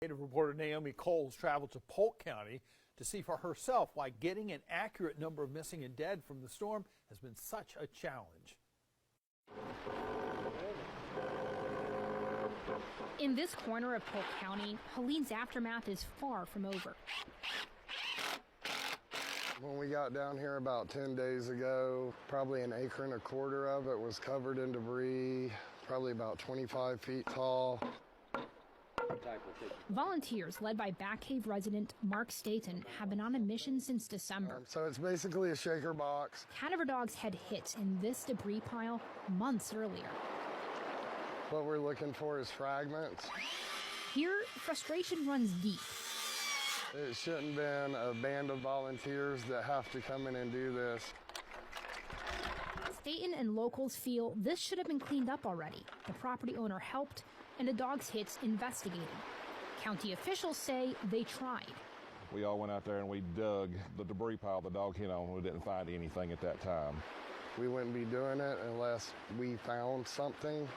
Reporter Naomi Coles traveled to Polk County to see for herself why getting an accurate number of missing and dead from the storm has been such a challenge. In this corner of Polk County, Helene's aftermath is far from over. When we got down here about 10 days ago, probably an acre and a quarter of it was covered in debris, probably about 25 feet tall. Volunteers led by Bat Cave resident Mark Staten have been on a mission since December. So it's basically a shaker box. Cadaver dogs had hit in this debris pile months earlier. What we're looking for is fragments. Here, frustration runs deep. It shouldn't have been a band of volunteers that have to come in and do this. Staten and locals feel this should have been cleaned up already. The property owner helped, and the dog's hits investigated. County officials say they tried. We all went out there and we dug the debris pile the dog hit on. We didn't find anything at that time. We wouldn't be doing it unless we found something.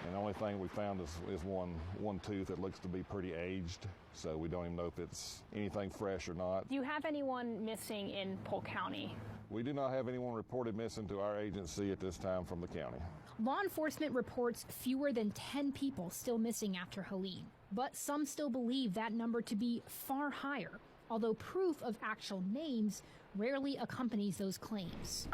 And the only thing we found is one tooth that looks to be pretty aged, so we don't even know if it's anything fresh or not. Do you have anyone missing in Polk County? We do not have anyone reported missing to our agency at this time from the county. Law enforcement reports fewer than 10 people still missing after Helene, but some still believe that number to be far higher, although proof of actual names rarely accompanies those claims.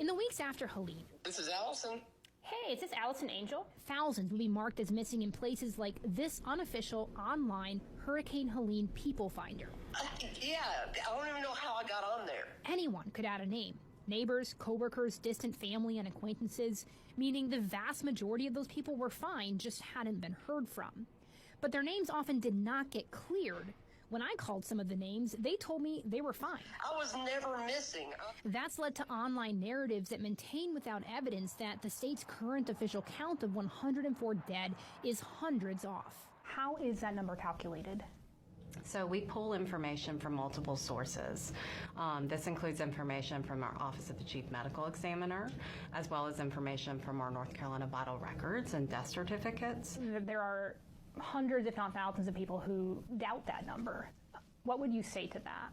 In the weeks after Helene, this is Allison. Hey, is this Allison Angel? Thousands will be marked as missing in places like this unofficial online Hurricane Helene People Finder. Yeah, I don't even know how I got on there. Anyone could add a name. Neighbors, coworkers, distant family, and acquaintances, meaning the vast majority of those people were fine, just hadn't been heard from. But their names often did not get cleared. When I called some of the names, they told me they were fine. I was never missing. That's led to online narratives that maintain without evidence that the state's current official count of 104 dead is hundreds off. How is that number calculated? So we pull information from multiple sources. This includes information from our Office of the Chief Medical Examiner, as well as information from our North Carolina vital records and death certificates. There are hundreds, if not thousands, of people who doubt that number. What would you say to that?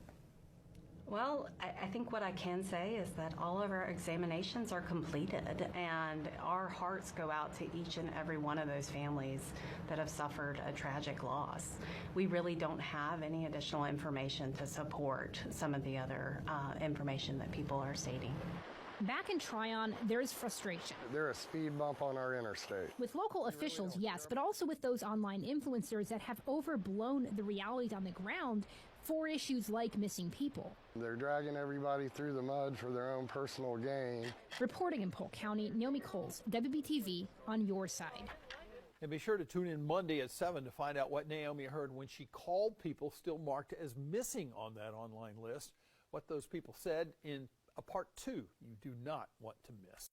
Well, I think what I can say is that all of our examinations are completed, and our hearts go out to each and every one of those families that have suffered a tragic loss. We really don't have any additional information to support some of the other information that people are stating. Back in Tryon, there's frustration. There's a speed bump on our interstate. With local officials, yes, but also with those online influencers that have overblown the realities on the ground for issues like missing people. They're dragging everybody through the mud for their own personal gain. Reporting in Polk County, Naomi Coles, WBTV, on your side. And be sure to tune in Monday at 7 to find out what Naomi heard when she called people still marked as missing on that online list. What those people said in a part 2 you do not want to miss.